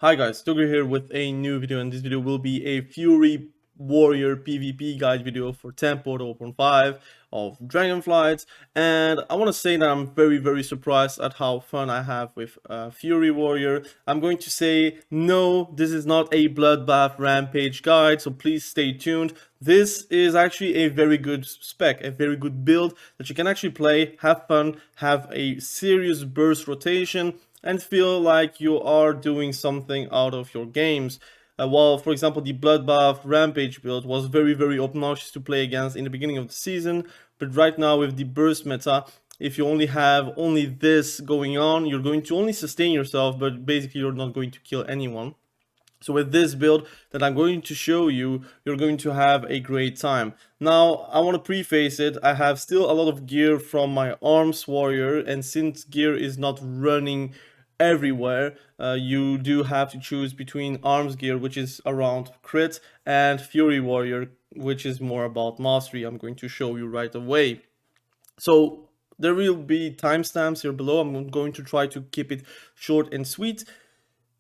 Hi guys, Tugger here with a new video, and this video will be a Fury Warrior PvP guide video for 10.0.5 of Dragonflight. And I want to say that I'm very surprised at how fun I have with Fury Warrior. I'm going to say no, this is not a bloodbath rampage guide, so please stay tuned. This is actually a very good spec, a very good build that you can actually play, have fun, have a serious burst rotation, and feel like you are doing something out of your games. While, for example, the Bloodbath Rampage build was very obnoxious to play against in the beginning of the season, but right now with the burst meta, if you only have this going on, you're going to only sustain yourself, but basically you're not going to kill anyone. So with this build that I'm going to show you, you're going to have a great time. Now, I want to preface it, I have still a lot of gear from my arms warrior, and since gear is not running everywhere, you do have to choose between arms gear, which is around crit, and fury warrior, which is more about mastery. I'm going to show you right away. So there will be timestamps here below. I'm going to try to keep it short and sweet.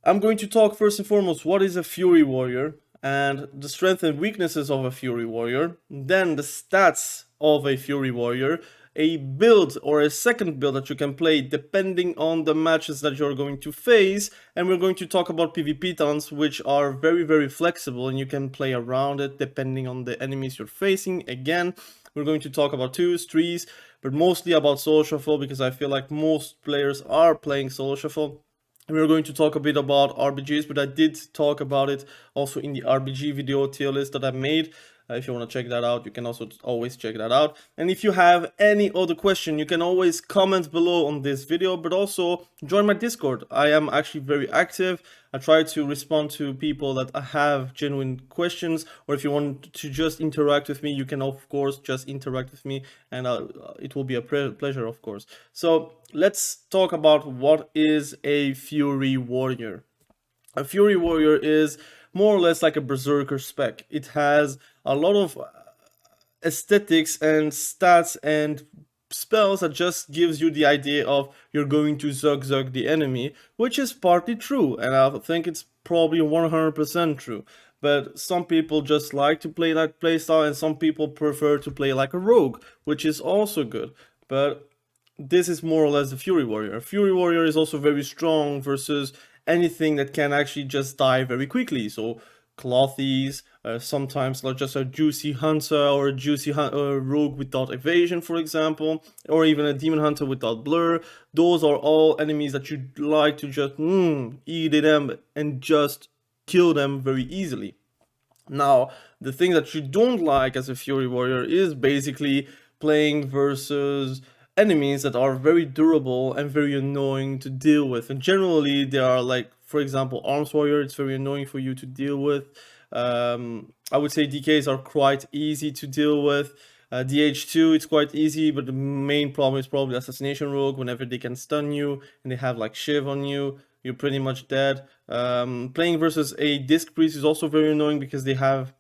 I'm going to talk first and foremost what is a Fury Warrior and the strengths and weaknesses of a Fury Warrior, then the stats of a Fury Warrior, a build or a second build that you can play depending on the matches that you're going to face, and we're going to talk about PvP taunts, which are very flexible and you can play around it depending on the enemies you're facing. Again, we're going to talk about 2s, 3s, but mostly about solo shuffle because I feel like most players are playing solo shuffle. We're going to talk a bit about RBGs, but I did talk about it also in the RBG video tier list that I made. If you want to check that out, you can also always check that out. And if you have any other question, you can always comment below on this video, but also join my Discord. I am actually very active. I try to respond to people that have genuine questions, or if you want to just interact with me, you can of course just interact with me, and it will be a pleasure, of course. So let's talk about what is a Fury Warrior. A Fury Warrior is more or less like a berserker spec. It has a lot of aesthetics and stats and spells that just gives you the idea of you're going to zug the enemy, which is partly true, and I think it's probably 100% true. But some people just like to play that playstyle, and some people prefer to play like a rogue, which is also good. But this is more or less the Fury Warrior. A Fury Warrior is also very strong versus anything that can actually just die very quickly. So clothies, sometimes like just a juicy hunter or a juicy rogue without evasion, for example, or even a demon hunter without blur. Those are all enemies that you'd like to just eat them and just kill them very easily. Now, the thing that you don't like as a Fury Warrior is basically playing versus enemies that are very durable and very annoying to deal with. And generally, they are like, for example, Arms Warrior, it's very annoying for you to deal with. I would say DKs are quite easy to deal with. DH2, it's quite easy, but the main problem is probably Assassination Rogue. Whenever they can stun you and they have like Shiv on you, you're pretty much dead. Playing versus a Disc Priest is also very annoying because they have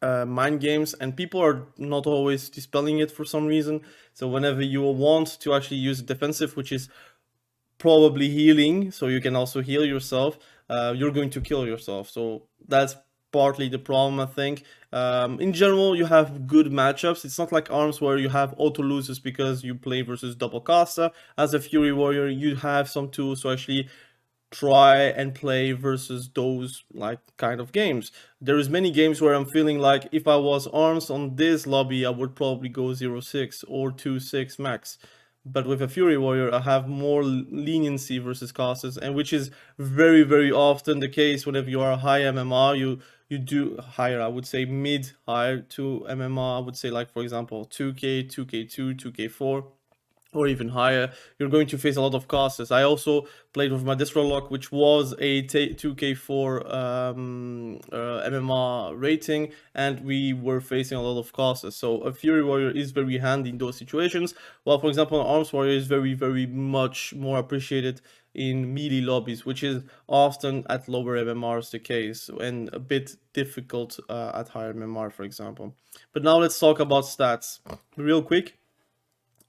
mind games, and people are not always dispelling it for some reason. So whenever you want to actually use defensive, which is probably healing, so you can also heal yourself, you're going to kill yourself. So that's partly the problem, I think. In general, you have good matchups. It's not like Arms where you have auto loses because you play versus double caster. As a Fury Warrior, you have some tools to actually try and play versus those like kind of games. There is many games where I'm feeling like if I was Arms on this lobby, I would probably go 0-6 or 2-6 max. But with a Fury Warrior, I have more leniency versus casters, and which is very often the case whenever you are a high MMR. You do higher, I would say mid higher to MMR. I would say like, for example, 2k, 2k2, 2k4, or even higher, you're going to face a lot of casters. I also played with my Warlock, which was a 2k4 MMR rating, and we were facing a lot of casters. So a Fury Warrior is very handy in those situations, while for example an Arms Warrior is very much more appreciated in melee lobbies, which is often at lower MMRs the case, and a bit difficult at higher MMR, for example. But now let's talk about stats real quick.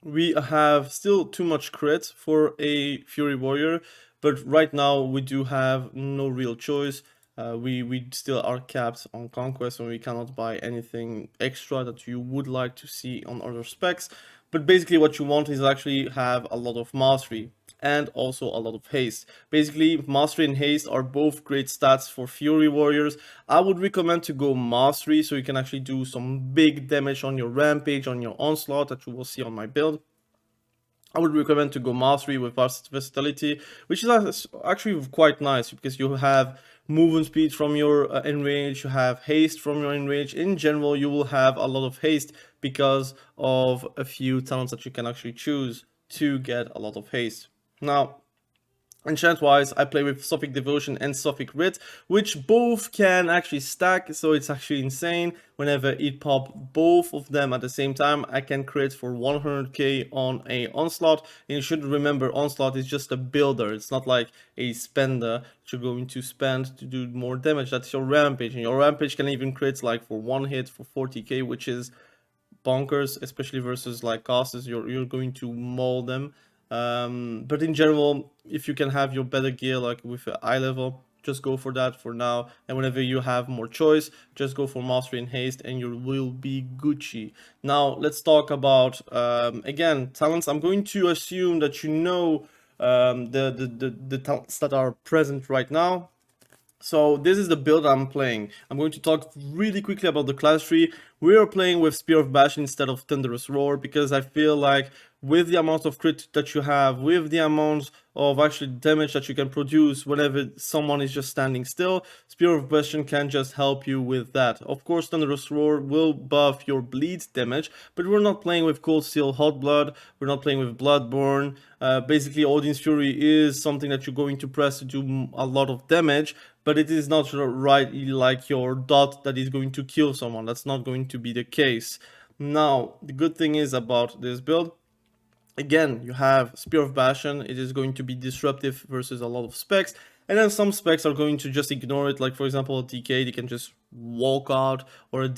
We have still too much crit for a Fury Warrior, but right now we do have no real choice. We still are capped on conquest, and we cannot buy anything extra that you would like to see on other specs. But basically what you want is actually have a lot of mastery and also a lot of haste. Basically, mastery and haste are both great stats for fury warriors. I would recommend to go mastery so you can actually do some big damage on your rampage, on your onslaught, that you will see on my build. I would recommend to go mastery with versatility, which is actually quite nice because you have movement speed from your enrage, you have haste from your enrage. In general, you will have a lot of haste because of a few talents that you can actually choose to get a lot of haste. Now, enchant wise, I play with Sophic Devotion and Sophic Writ, which both can actually stack, so it's actually insane. Whenever it pop both of them at the same time, I can crit for 100k on a onslaught. And you should remember, onslaught is just a builder, it's not like a spender that you're going to spend to do more damage. That's your rampage, and your rampage can even crit like for one hit for 40k, which is bonkers, especially versus like casters. You're going to maul them. But in general, if you can have your better gear like with eye level, just go for that for now. And whenever you have more choice, just go for mastery and haste, and you will be Gucci. Now let's talk about again talents. I'm going to assume that you know the talents that are present right now. So this is the build I'm playing. I'm going to talk really quickly about the class tree. We are playing with Spear of Bash instead of Thunderous Roar because I feel like with the amount of crit that you have, with the amount of actually damage that you can produce whenever someone is just standing still, Spear of Bash can just help you with that. Of course, Thunderous Roar will buff your bleed damage, but we're not playing with Cold Steel Hot Blood, we're not playing with Bloodborne. Basically, Odin's Fury is something that you're going to press to do a lot of damage, but it is not right like your dot that is going to kill someone. That's not going to be the case. Now, the good thing is about this build, again, you have Spear of Bastion. It is going to be disruptive versus a lot of specs, and then some specs are going to just ignore it. Like for example, a DK, they can just walk out, or a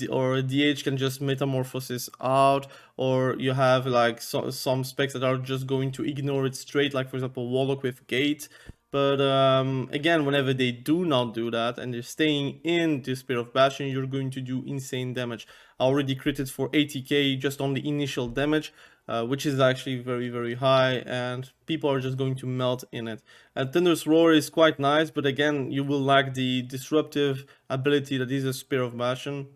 DH can just metamorphosis out, or you have like some specs that are just going to ignore it straight. Like for example, Warlock with Gate. But again, whenever they do not do that and they're staying in the Spear of Bastion, you're going to do insane damage. I already critted for 80k just on the initial damage, which is actually very, very high, and people are just going to melt in it. And Thunderous Roar is quite nice, but again, you will lack the disruptive ability that is a Spear of Bastion.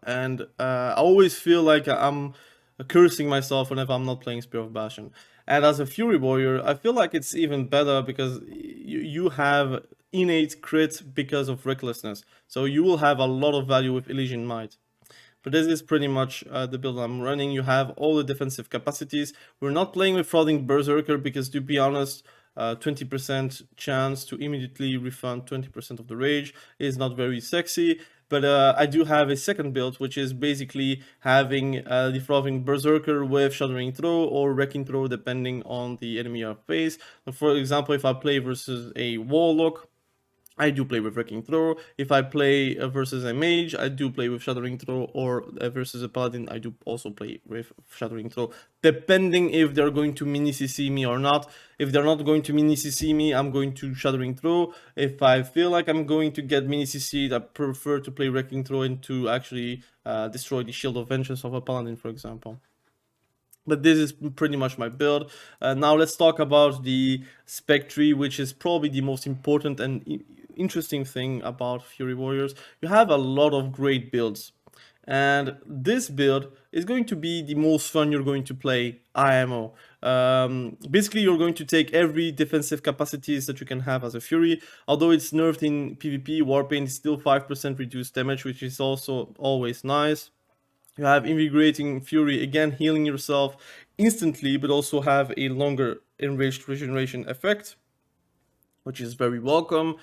And I always feel like I'm cursing myself whenever I'm not playing Spear of Bastion. And as a Fury Warrior, I feel like it's even better because you have innate crit because of recklessness. So you will have a lot of value with Elysian Might. But this is pretty much the build I'm running. You have all the defensive capacities. We're not playing with Frauding Berserker because, to be honest, 20% chance to immediately refund 20% of the rage is not very sexy. But I do have a second build, which is basically having the Frauding Berserker with Shuddering Throw or Wrecking Throw, depending on the enemy I face. For example, if I play versus a Warlock, I do play with Wrecking Throw. If I play versus a mage, I do play with Shattering Throw, or versus a paladin, I do also play with Shattering Throw, depending if they're going to mini CC me or not. If they're not going to mini CC me, I'm going to Shattering Throw. If I feel like I'm going to get mini CC'd, I prefer to play Wrecking Throw and to actually destroy the Shield of Vengeance of a paladin, for example. But this is pretty much my build. Now let's talk about the spec tree, which is probably the most important and interesting thing about Fury Warriors. You have a lot of great builds, and this build is going to be the most fun you're going to play IMO. Basically, you're going to take every defensive capacities that you can have as a Fury. Although it's nerfed in PvP, Warpaint is still 5% reduced damage, which is also always nice. You have Invigorating Fury, again healing yourself instantly, but also have a longer enraged regeneration effect, which is very welcome.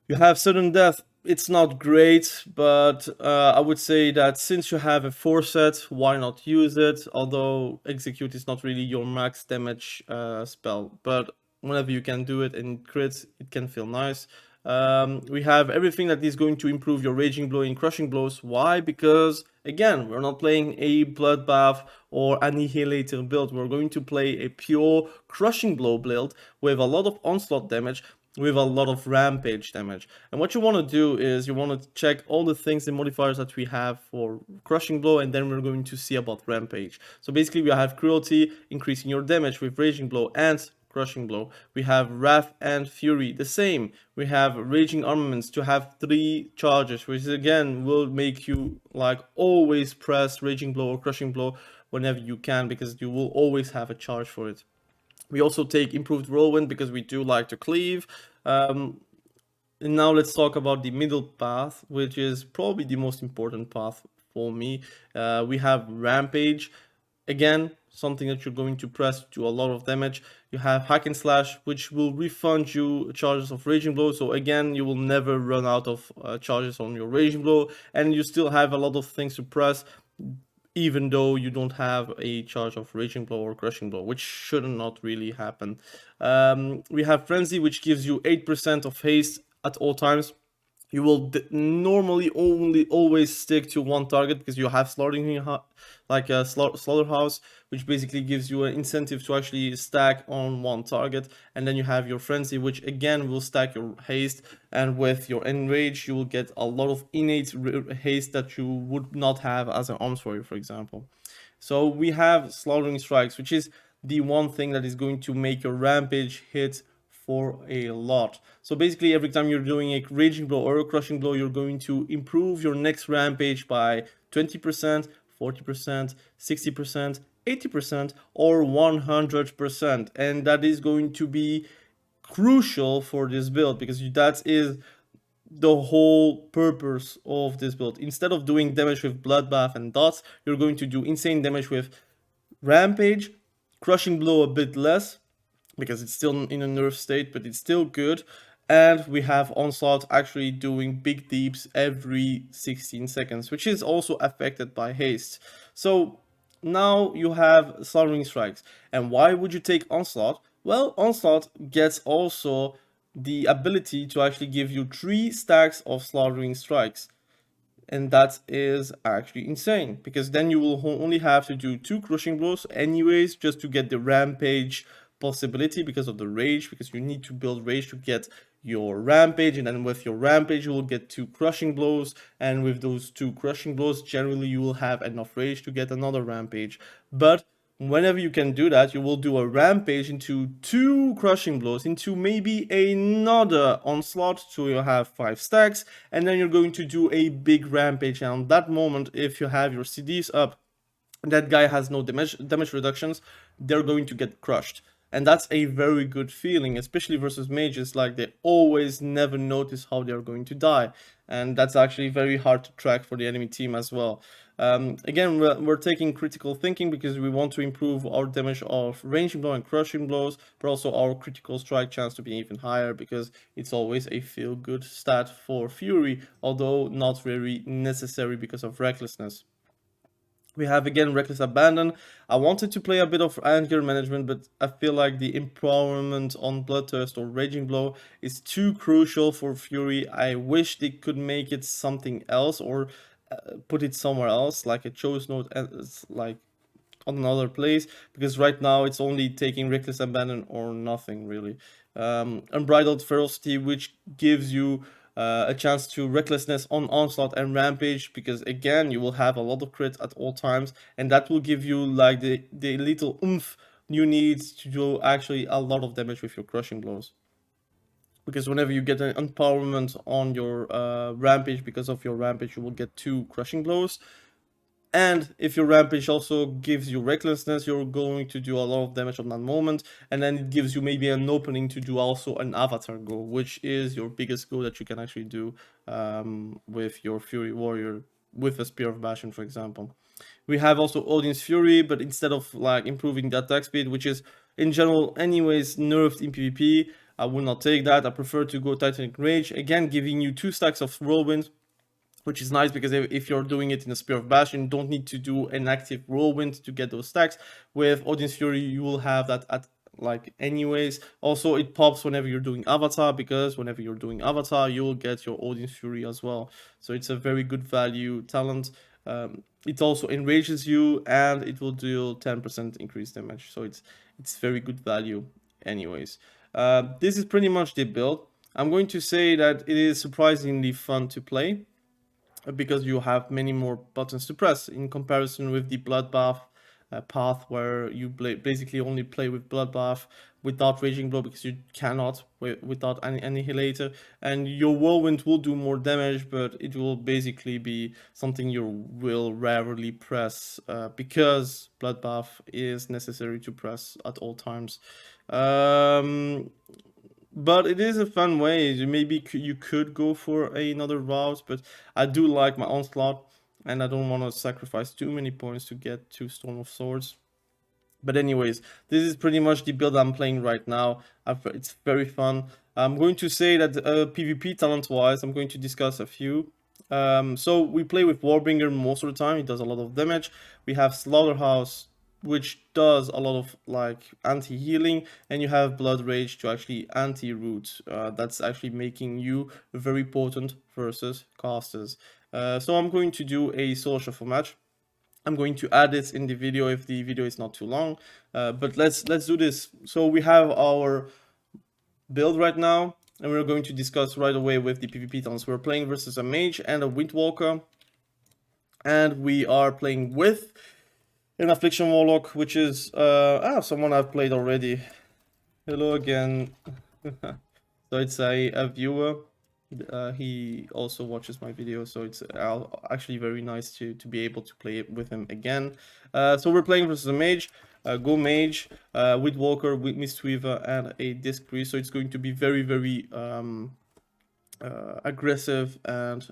You have Sudden Death. It's not great, but I would say that since you have a 4-set, why not use it? Although Execute is not really your max damage spell, but whenever you can do it and crits, it can feel nice. We have everything that is going to improve your raging blow and crushing blows. Why? Because again, we're not playing a bloodbath or annihilator build. We're going to play a pure crushing blow build with a lot of onslaught damage, with a lot of rampage damage. And what you want to do is you want to check all the things and modifiers that we have for crushing blow, and then we're going to see about rampage. So basically we have cruelty, increasing your damage with raging blow and crushing blow. We have wrath and fury, the same. We have raging armaments to have 3 charges, which again will make you like always press raging blow or crushing blow whenever you can, because you will always have a charge for it. We also take improved whirlwind because we do like to cleave. And now let's talk about the middle path, which is probably the most important path for me. We have rampage. Again, something that you're going to press to do a lot of damage. You have hack and slash, which will refund you charges of raging blow. So again, you will never run out of charges on your raging blow, and you still have a lot of things to press, even though you don't have a charge of raging blow or crushing blow, which should not really happen. We have frenzy, which gives you 8% of haste at all times. You will normally only always stick to one target because you have slaughtering, like a slaughterhouse, which basically gives you an incentive to actually stack on one target. And then you have your frenzy, which again will stack your haste, and with your enrage you will get a lot of innate haste that you would not have as an arms warrior, for example. So we have slaughtering strikes, which is the one thing that is going to make your rampage hit for a lot. So basically every time you're doing a raging blow or a crushing blow, you're going to improve your next rampage by 20%, 40%, 60%, 80%, or 100%. And that is going to be crucial for this build, because that is the whole purpose of this build. Instead of doing damage with bloodbath and dots, you're going to do insane damage with rampage, crushing blow a bit less, because it's still in a nerf state, but it's still good. And we have onslaught actually doing big deeps every 16 seconds, which is also affected by haste. So now you have slaughtering strikes. And why would you take onslaught? Well, onslaught gets also the ability to actually give you 3 stacks of slaughtering strikes. And that is actually insane, because then you will only have to do 2 crushing blows anyways, just to get the rampage possibility because of the rage, because you need to build rage to get your rampage, and then with your rampage you will get 2 crushing blows, and with those 2 crushing blows generally you will have enough rage to get another rampage. But whenever you can do that, you will do a rampage into 2 crushing blows into maybe another onslaught, so you have 5 stacks, and then you're going to do a big rampage. And on that moment, if you have your CDs up, that guy has no damage reductions, they're going to get crushed. And that's a very good feeling, especially versus mages. Like, they always never notice how they're going to die, and that's actually very hard to track for the enemy team as well. Again, we're taking critical thinking because we want to improve our damage of ranging blow and crushing blows, but also our critical strike chance to be even higher, because it's always a feel-good stat for Fury, although not very necessary because of recklessness. We have again Reckless Abandon. I wanted to play a bit of anger management, but I feel like the empowerment on Bloodthirst or Raging Blow is too crucial for Fury. I wish they could make it something else, or put it somewhere else, like a Chose Note, like on another place, because right now it's only taking Reckless Abandon or nothing really. Unbridled Ferocity, which gives you a chance to recklessness on onslaught and rampage, because again you will have a lot of crit at all times, and that will give you like the little oomph you need to do actually a lot of damage with your crushing blows. Because whenever you get an empowerment on your rampage, because of your rampage you will get 2 crushing blows. And if your rampage also gives you recklessness, you're going to do a lot of damage on that moment, and then it gives you maybe an opening to do also an avatar go, which is your biggest go that you can actually do with your Fury Warrior, with a Spear of Bastion, for example. We have also Odin's Fury, but instead of like improving the attack speed, which is in general anyways nerfed in PvP, I will not take that. I prefer to go Titanic Rage, again giving you 2 stacks of Whirlwind, which is nice because if you're doing it in a Spear of Bastion, you don't need to do an active Whirlwind to get those stacks. With Odin's Fury, you will have that at like anyways. Also, it pops whenever you're doing avatar, because whenever you're doing avatar you will get your audience fury as well, so it's a very good value talent. It also enrages you, and it will deal 10% increased damage, so it's very good value anyways. This is pretty much the build. I'm going to say that it is surprisingly fun to play, because you have many more buttons to press in comparison with the bloodbath path, where you basically only play with bloodbath without raging blow, because you cannot without any annihilator, and your whirlwind will do more damage, but it will basically be something you will rarely press, because bloodbath is necessary to press at all times. But it is a fun way. Maybe you could go for another route, but I do like my onslaught, and I don't want to sacrifice too many points to get to Storm of Swords. But anyways, this is pretty much the build I'm playing right now. It's very fun. I'm going to say that PvP talent-wise, I'm going to discuss a few. So we play with Warbringer most of the time. It does a lot of damage. We have Slaughterhouse, which does a lot of like anti-healing, and you have Blood Rage to actually anti-root. That's actually making you very potent versus casters. So I'm going to do a soul shuffle match. I'm going to add this in the video if the video is not too long, but let's do this. So we have our build right now, and we're going to discuss right away with the PvP talents. We're playing versus a mage and a windwalker, and we are playing with an affliction warlock, which is someone I've played already. Hello again. So it's a viewer. He also watches my videos, so it's actually very nice to be able to play it with him again. So we're playing versus a mage. Go mage, windwalker, with mistweaver, and a disc priest. So it's going to be very, very aggressive and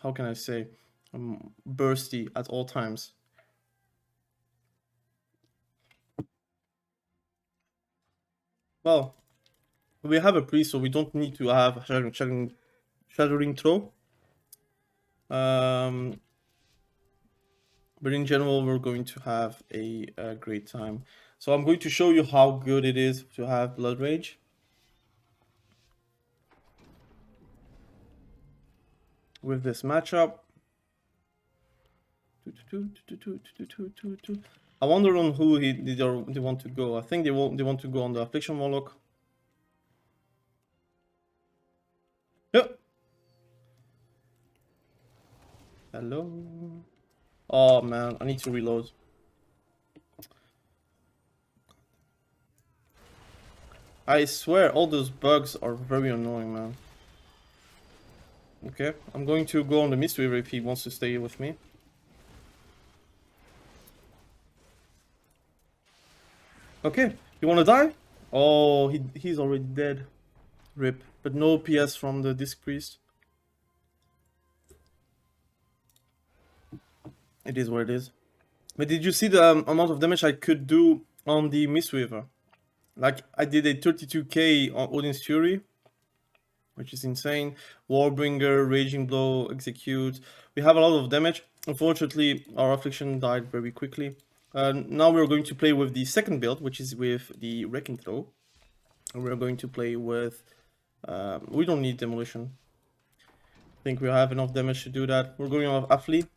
how can I say, bursty at all times. Well, we have a priest, so we don't need to have shattering throw. But in general, we're going to have a great time. So I'm going to show you how good it is to have Blood Rage. With this matchup. I wonder on who they want to go. I think they want to go on the Affliction Warlock. Yep. Hello. Oh man, I need to reload. I swear all those bugs are very annoying, man. Okay, I'm going to go on the mistweaver if he wants to stay with me. Okay, you wanna die? Oh, he's already dead. Rip. But no PS from the disc priest. It is what it is. But did you see the amount of damage I could do on the mistweaver? Like, I did a 32k on Odin's Fury, which is insane. Warbringer, Raging Blow, Execute. We have a lot of damage. Unfortunately, our affliction died very quickly. Now we're going to play with the second build, which is with the Wrecking Throw. And we're going to play with... we don't need Demolition. I think we have enough damage to do that. We're going off Affli. I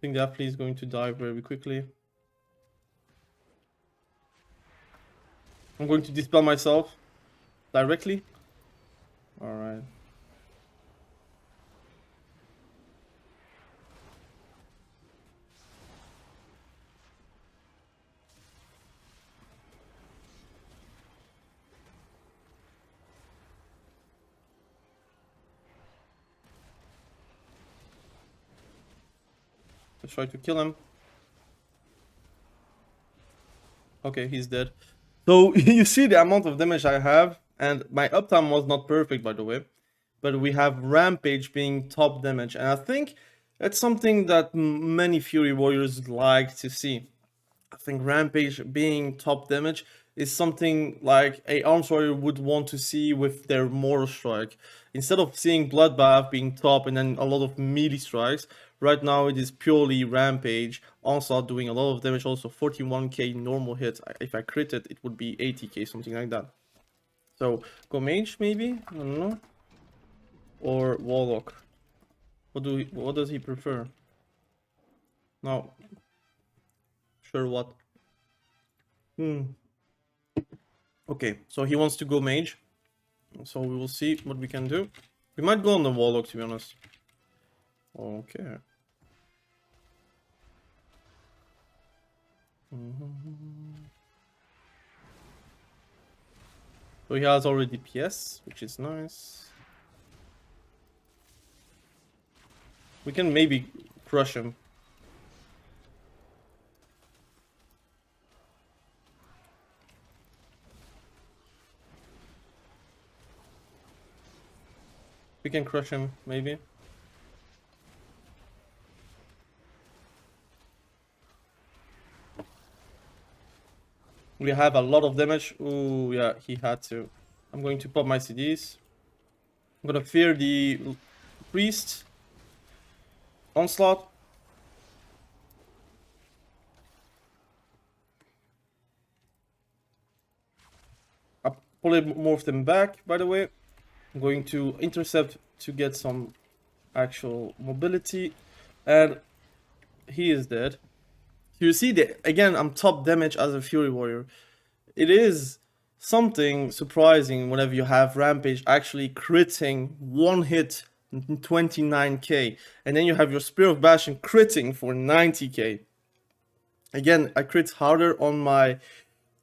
think the Affli is going to die very quickly. I'm going to dispel myself directly. Alright. Let's try to kill him. Okay, he's dead. So you see the amount of damage I have, and my uptime was not perfect, by the way, but we have Rampage being top damage, and I think that's something that many Fury Warriors like to see. I think Rampage being top damage is something like a arms warrior would want to see with their mortal strike. Instead of seeing bloodbath being top and then a lot of melee strikes, right now it is purely rampage, onslaught doing a lot of damage, also 41k normal hit. If I crit it, it would be 80k, something like that. So go mage maybe, I don't know, or warlock. What does he prefer? No, sure what. Okay, so he wants to go mage. So we will see what we can do. We might go on the warlock, to be honest. Okay. So he has already PS, which is nice. We can maybe crush him. We can crush him, maybe. We have a lot of damage. Ooh, yeah, he had to. I'm going to pop my CDs. I'm gonna fear the priest. Onslaught. I polymorphed them back, by the way. I'm going to intercept to get some actual mobility. And he is dead. You see that again, I'm top damage as a Fury Warrior. It is something surprising whenever you have Rampage actually critting one hit 29k, and then you have your Spear of Bastion critting for 90k. Again, I crit harder on my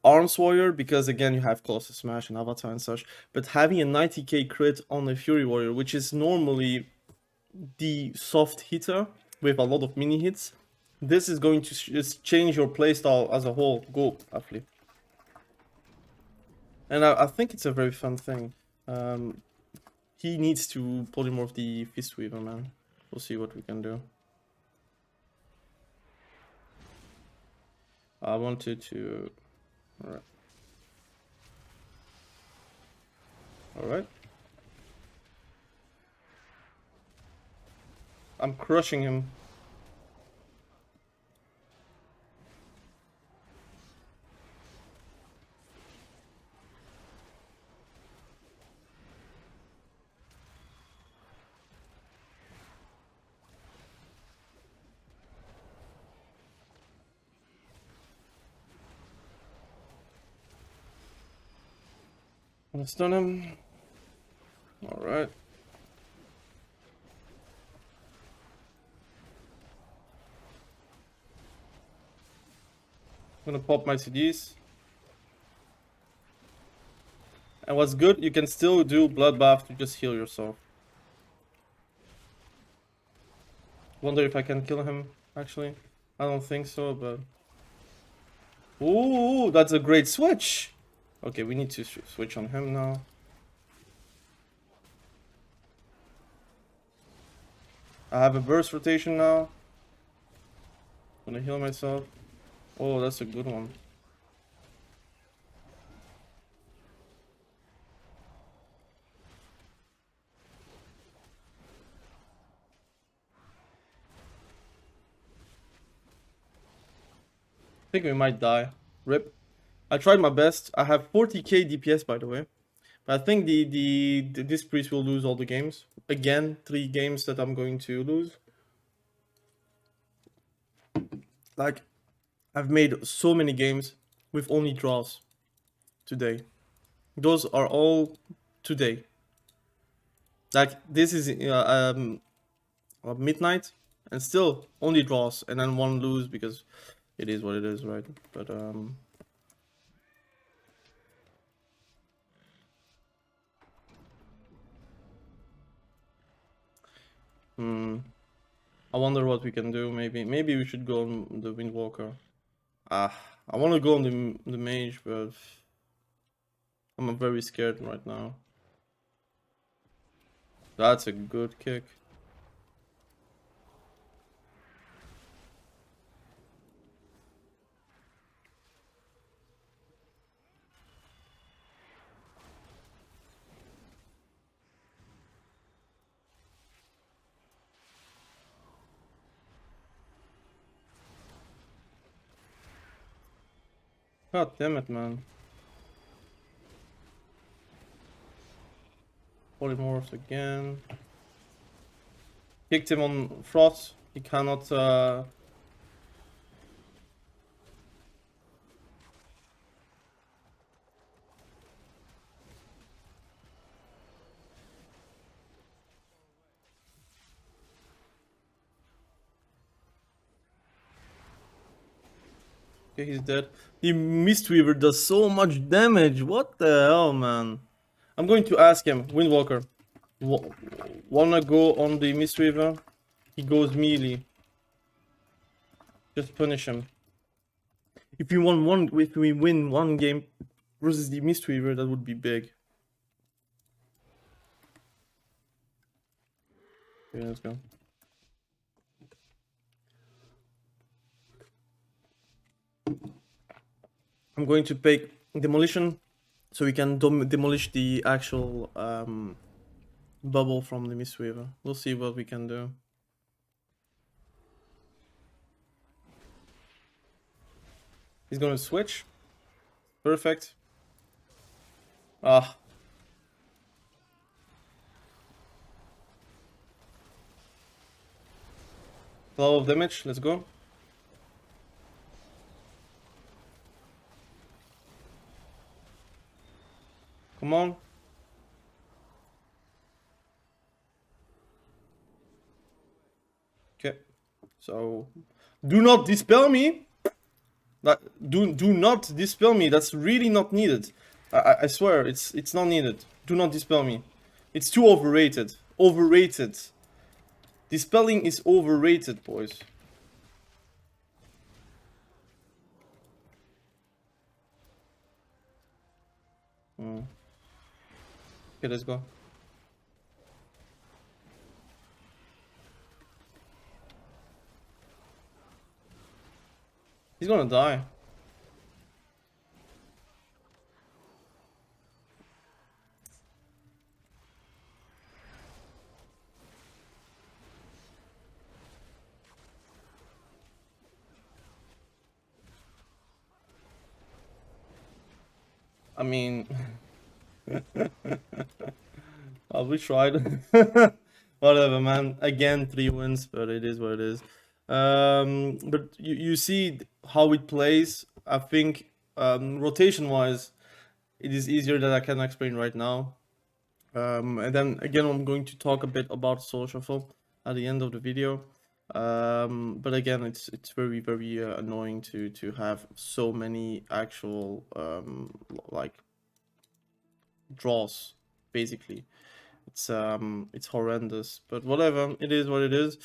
Arms Warrior because again you have Colossus Smash and Avatar and such, but having a 90k crit on a Fury Warrior, which is normally the soft hitter with a lot of mini hits, this is going to just change your playstyle as a whole. Go, Affli. And I think it's a very fun thing. He needs to polymorph the mistweaver, man. We'll see what we can do. I wanted to... Alright. Alright. I'm crushing him. I'm gonna stun him. Alright. I'm gonna pop my CDs. And what's good, you can still do bloodbath to just heal yourself. Wonder if I can kill him, actually. I don't think so, but... Ooh, that's a great switch! Okay, we need to switch on him now. I have a burst rotation now. I'm gonna heal myself. Oh, that's a good one. I think we might die. RIP. I tried my best. I have 40k DPS, by the way. But I think this priest will lose all the games. Again, 3 games that I'm going to lose. Like, I've made so many games with only draws today. Those are all today. Like, this is midnight, and still only draws, and then 1 lose because it is what it is, right? But I wonder what we can do. Maybe we should go on the windwalker. I want to go on the mage, but I'm very scared right now. That's a good kick. God damn it, man. Polymorphs again. Kicked him on frost. He cannot okay, he's dead. The mistweaver does so much damage. What the hell, man? I'm going to ask him, Windwalker. Wanna go on the mistweaver? He goes melee. Just punish him. If we win one game versus the mistweaver, that would be big. Okay, let's go. I'm going to pick demolition so we can demolish the actual bubble from the mistweaver. We'll see what we can do. He's gonna switch. Perfect. Ah. A lot of damage, let's go. Come on. Okay. So do not dispel me. Do not dispel me. That's really not needed. I swear, it's not needed. Do not dispel me. It's too overrated. Overrated. Dispelling is overrated, boys. Okay, let's go. He's gonna die. I mean, we tried. Whatever, man. Again, 3 wins, but it is what it is. But you see how it plays. I think rotation-wise, it is easier that I can explain right now. And then again, I'm going to talk a bit about social at the end of the video. But again, it's very annoying to have so many actual like draws, basically. It's horrendous, but whatever, it is what it is.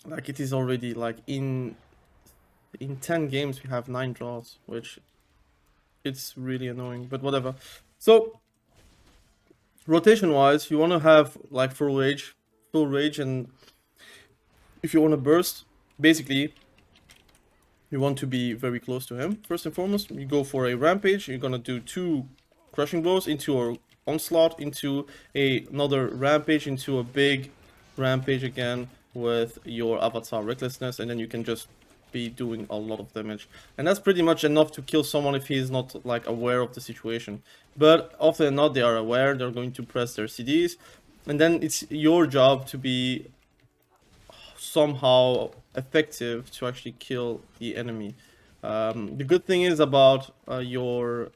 Like it is already like in 10 games we have 9 draws, which it's really annoying, but whatever. So rotation wise, you want to have like full rage, and if you want to burst, basically you want to be very close to him. First and foremost, you go for a rampage. You're gonna do 2 crushing blows into a onslaught, into another rampage, into a big rampage again with your avatar recklessness, and then you can just be doing a lot of damage, and that's pretty much enough to kill someone if he is not like aware of the situation. But often than not, they are aware. They're going to press their CDs, and then it's your job to be somehow effective to actually kill the enemy. The good thing is about your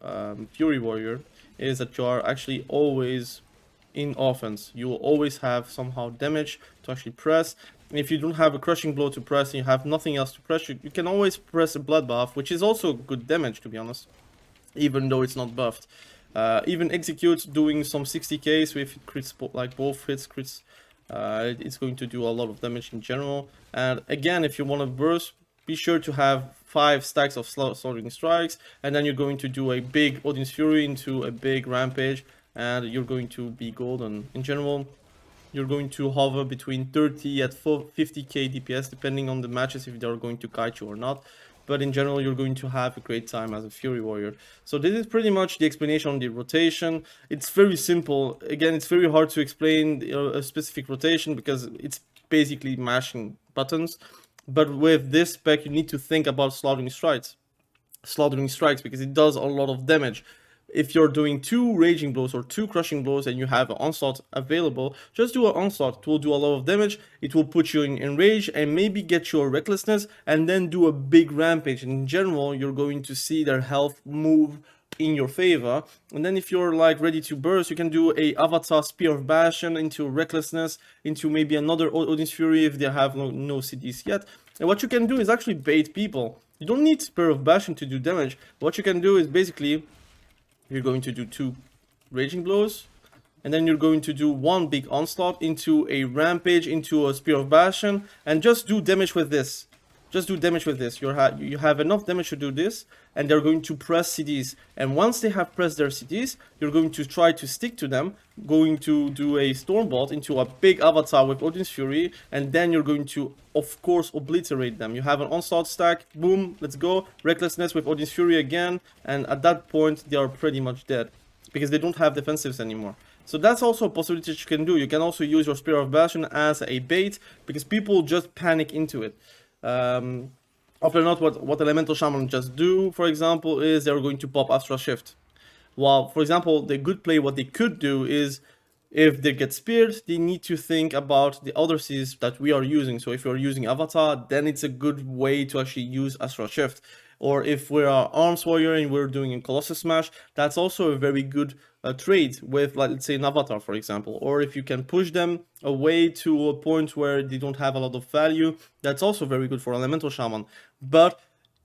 Fury Warrior is that you are actually always in offense. You will always have somehow damage to actually press. And if you don't have a crushing blow to press and you have nothing else to press, you can always press a bloodbath, which is also good damage, to be honest, even though it's not buffed. Even execute doing some 60k, so if it crits, like both hits crits, it's going to do a lot of damage in general. And again, if you want to burst, be sure to have 5 stacks of slaughtering strikes, and then you're going to do a big Odin's Fury into a big rampage, and you're going to be golden. In general, you're going to hover between 30 at 50k DPS, depending on the matches, if they're going to kite you or not. But in general, you're going to have a great time as a Fury Warrior. So this is pretty much the explanation on the rotation. It's very simple. Again, it's very hard to explain a specific rotation because it's basically mashing buttons. But with this spec, you need to think about slaughtering strikes. slaughtering strikes, because it does a lot of damage. If you're doing 2 raging blows or 2 crushing blows and you have an onslaught available, just do an onslaught. It will do a lot of damage, it will put you in rage and maybe get your recklessness, and then do a big rampage. And in general, you're going to see their health move in your favor. And then if you're like ready to burst, you can do a avatar spear of bastion into recklessness, into maybe another Odin's Fury if they have no CDs yet. And what you can do is actually bait people. You don't need spear of bastion to do damage. What you can do is basically, you're going to do 2 raging blows, and then you're going to do 1 big onslaught into a rampage, into a spear of bastion, and just do damage with this. Just do damage with this. You have enough damage to do this, and they're going to press CDs. And once they have pressed their CDs, you're going to try to stick to them, going to do a Stormbolt into a big avatar with Odin's Fury, and then you're going to, of course, obliterate them. You have an onslaught stack, boom, let's go, recklessness with Odin's Fury again, and at that point, they are pretty much dead, because they don't have defensives anymore. So that's also a possibility that you can do. You can also use your Spear of Bastion as a bait, because people just panic into it. Often not, what Elemental Shaman just do, for example, is they're going to pop Astral Shift. While, for example, the good play, what they could do is, if they get speared, they need to think about the other Cs that we are using. So if you're using Avatar, then it's a good way to actually use Astral Shift. Or if we're Arms Warrior and we're doing a Colossus Smash, that's also a very good trade with, like, let's say, an Avatar, for example. Or if you can push them away to a point where they don't have a lot of value, that's also very good for Elemental Shaman. But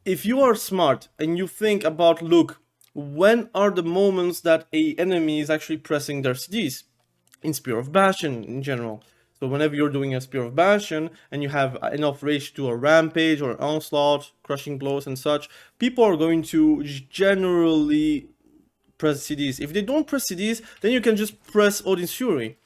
if you are smart and you think about, look, when are the moments that a enemy is actually pressing their CDs? In Spear of Bastion in general. So whenever you're doing a Spear of Bastion and you have enough rage to a rampage or onslaught, crushing blows and such, people are going to generally press CDs. If they don't press CDs, then you can just press Odin's Fury.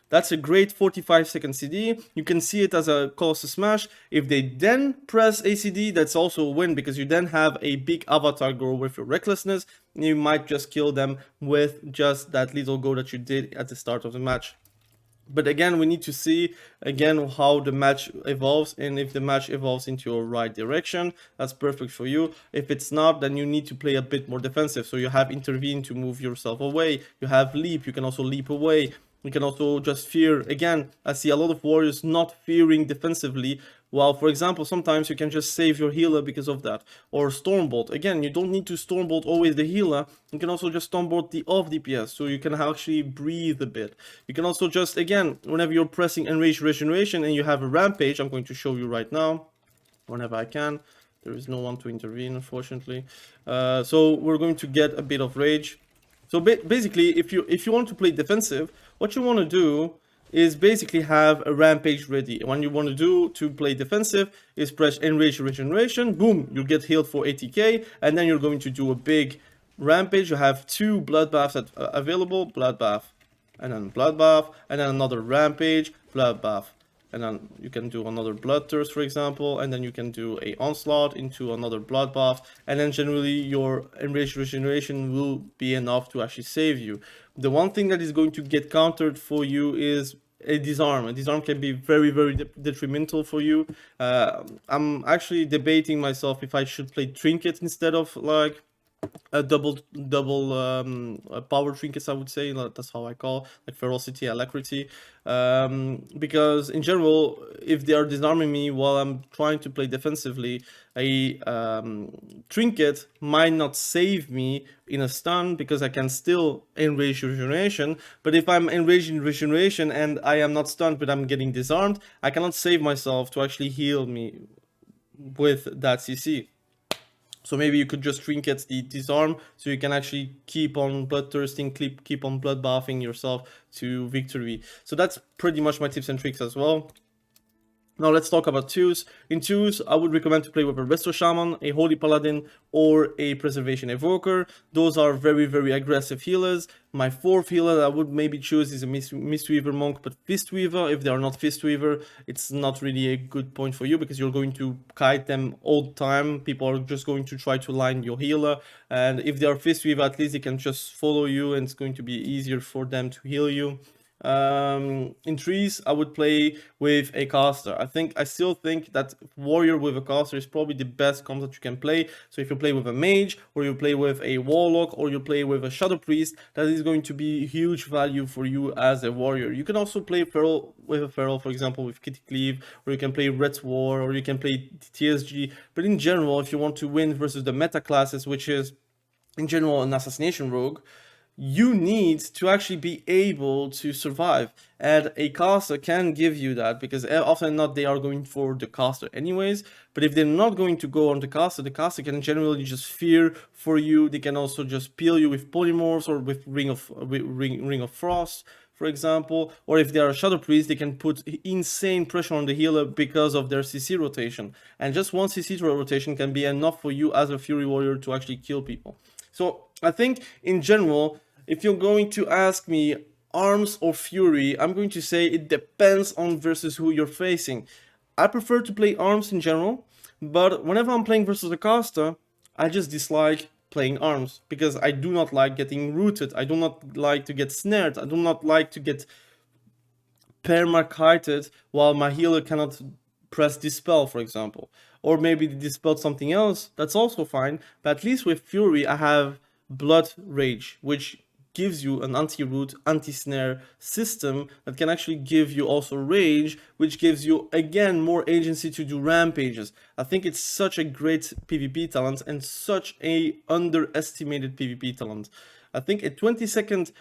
That's a great 45-second CD. You can see it as a Colossus Smash. If they then press a CD, that's also a win, because you then have a big avatar go with your recklessness. And you might just kill them with just that little go that you did at the start of the match. But again, we need to see again how the match evolves, and if the match evolves into a right direction, that's perfect for you. If it's not, then you need to play a bit more defensive. So you have intervene to move yourself away. You have leap, you can also leap away. You can also just fear. Again, I see a lot of warriors not fearing defensively. While, for example, sometimes you can just save your healer because of that. Or Stormbolt. Again, you don't need to Stormbolt always the healer. You can also just Stormbolt the off DPS, so you can actually breathe a bit. You can also just, again, whenever you're pressing Enraged Regeneration and you have a Rampage, I'm going to show you right now, whenever I can. There is no one to intervene, unfortunately. So we're going to get a bit of Rage. So basically, if you want to play defensive, what you want to do is basically have a rampage ready. And what you want to do to play defensive is press Enrage Regeneration, boom, you get healed for 80k, and then you're going to do a big rampage. You have 2 bloodbaths available, bloodbath, and then bloodbath, and then another rampage, bloodbath. And then you can do another bloodthirst, for example, and then you can do a onslaught into another bloodbath, and then generally your enraged regeneration will be enough to actually save you. The one thing that is going to get countered for you is a disarm. A disarm can be very, very detrimental for you. I'm actually debating myself if I should play trinket instead of like a double power trinkets, I would say. That's how I call, like ferocity, alacrity, because in general, if they are disarming me while I'm trying to play defensively, a trinket might not save me in a stun, because I can still enrage regeneration. But if I'm enraging regeneration and I am not stunned but I'm getting disarmed, I cannot save myself to actually heal me with that CC. So maybe you could just trinket the disarm, so you can actually keep on bloodthirsting, keep on bloodbathing yourself to victory. So that's pretty much my tips and tricks as well. Now let's talk about 2s. In 2s, I would recommend to play with a Resto Shaman, a Holy Paladin, or a Preservation Evoker. Those are very, very aggressive healers. My 4th healer that I would maybe choose is a Mistweaver Monk, but Fistweaver. If they are not Fistweaver, it's not really a good point for you, because you're going to kite them all the time. People are just going to try to line your healer, and if they are Fistweaver, at least they can just follow you, and it's going to be easier for them to heal you. In trees, I would play with a caster. I still think that warrior with a caster is probably the best comp that you can play. So if you play with a mage, or you play with a warlock, or you play with a shadow priest, that is going to be huge value for you as a warrior. You can also play feral with a feral, for example, with Kitty Cleave, or you can play Red War, or you can play TSG. But in general, if you want to win versus the meta classes, which is in general an assassination rogue, you need to actually be able to survive, and a caster can give you that, because often not they are going for the caster anyways. But if they're not going to go on the caster can generally just fear for you. They can also just peel you with polymorphs or with ring of frost, for example. Or if they are a shadow priest, they can put insane pressure on the healer because of their CC rotation, and just one CC rotation can be enough for you as a fury warrior to actually kill people. So I think in general, if you're going to ask me arms or fury, I'm going to say it depends on versus who you're facing. I prefer to play arms in general, but whenever I'm playing versus a caster, I just dislike playing arms, because I do not like getting rooted. I do not like to get snared. I do not like to get perma-kited while my healer cannot press dispel, for example. Or maybe they dispelled something else, that's also fine. But at least with Fury, I have Blood Rage, which gives you an anti-root, anti-snare system that can actually give you also rage, which gives you again more agency to do rampages. I think it's such a great PvP talent and such a underestimated PvP talent. I think a 20-second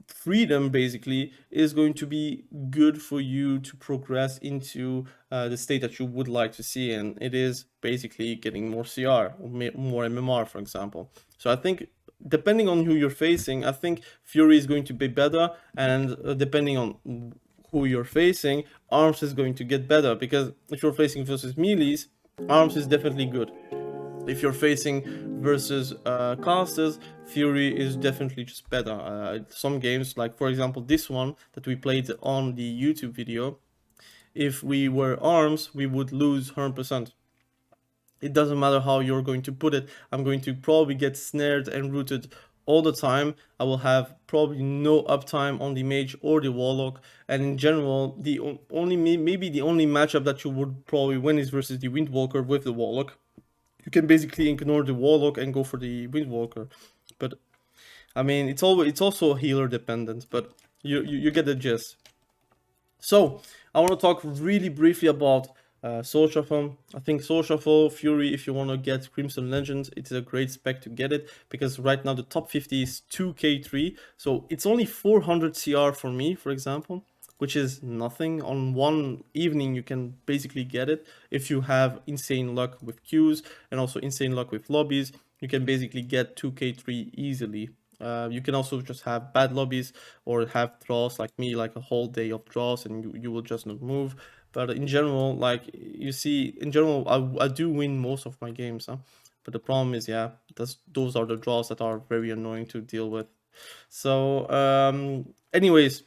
freedom basically is going to be good for you to progress into the state that you would like to see, and it is basically getting more CR or more MMR, for example. So I think depending on who you're facing, I think Fury is going to be better, and depending on who you're facing, arms is going to get better, because if you're facing versus melees, arms is definitely good. If you're facing versus casters, Fury is definitely just better. Some games, like for example this one that we played on the YouTube video, if we were arms, we would lose 100%. It doesn't matter how you're going to put it. I'm going to probably get snared and rooted all the time. I will have probably no uptime on the mage or the warlock, and in general, the only maybe the only matchup that you would probably win is versus the windwalker with the warlock. You can basically ignore the warlock and go for the windwalker. But I mean, it's also healer dependent, but you get the gist. So I want to talk really briefly about Soul Shuffle. I think Soul Shuffle Fury, if you want to get Crimson Legends, it's a great spec to get it, because right now the top 50 is 2k3, so it's only 400 CR for me, for example, which is nothing. On one evening you can basically get it. If you have insane luck with queues and also insane luck with lobbies, you can basically get 2k3 easily. You can also just have bad lobbies or have draws like me, like a whole day of draws, and you will just not move. But in general, like you see, in general, I do win most of my games, huh? But the problem is, yeah, those are the draws that are very annoying to deal with. So anyways,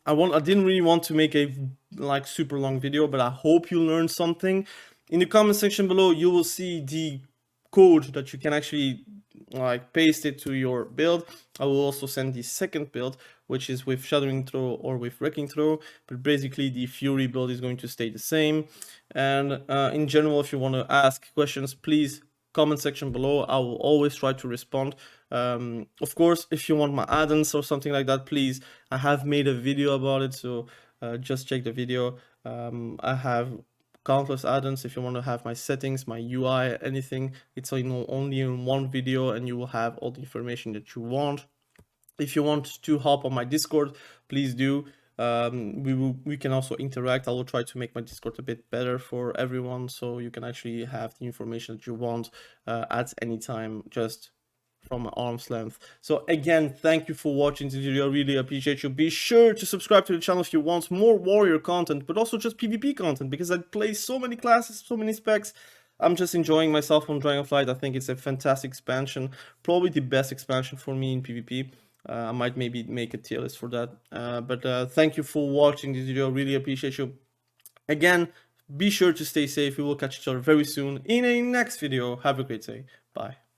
I didn't really want to make a like super long video, but I hope you learned something. In the comment section below, you will see the code that you can actually like paste it to your build. I will also send the second build, which is with Shadowing Throw or with Wrecking Throw, but basically the Fury build is going to stay the same. And in general, if you want to ask questions, please comment section below. I will always try to respond. Of course, if you want my add-ons or something like that, please, I have made a video about it, so just check the video. I have countless add-ons. If you want to have my settings, my UI, anything, it's only in one video, and you will have all the information that you want. If you want to hop on my Discord, please do. We can also interact. I will try to make my Discord a bit better for everyone, so you can actually have the information that you want at any time, just from an arm's length. So again, thank you for watching this video. I really appreciate you. Be sure to subscribe to the channel if you want more warrior content, but also just PvP content, because I play so many classes, so many specs. I'm just enjoying myself on Dragonflight. I think it's a fantastic expansion, probably the best expansion for me in PvP. I might maybe make a tier list for that. But thank you for watching this video. Really appreciate you. Again, be sure to stay safe. We will catch each other very soon in a next video. Have a great day. Bye.